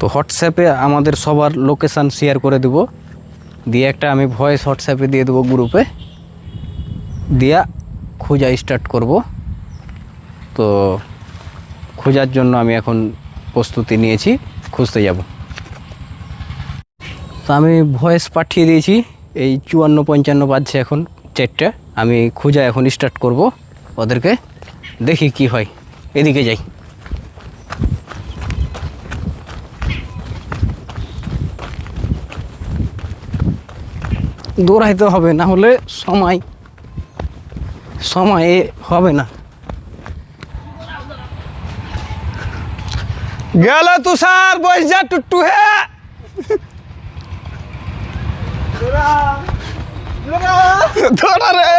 তো হোয়াটসঅ্যাপে আমাদের সবার লোকেশান শেয়ার করে দেব, দিয়ে একটা আমি ভয়েস হোয়াটসঅ্যাপে দিয়ে দেবো গ্রুপে, দিয়া খোঁজা স্টার্ট করব। তো খোঁজার জন্য আমি এখন প্রস্তুতি নিয়েছি, খুঁজতে যাব। তো আমি ভয়েস পাঠিয়ে দিয়েছি, এই 54-55 বাজছে এখন 4টা। আমি খোঁজা এখন স্টার্ট করব ওদেরকে, দেখি কি হয়। এদিকে যাই। দৌড়াইতে হবে, না হলে সময় হবে না। গেল তুষার, বস যা টুট্টু হে। ধরা রে।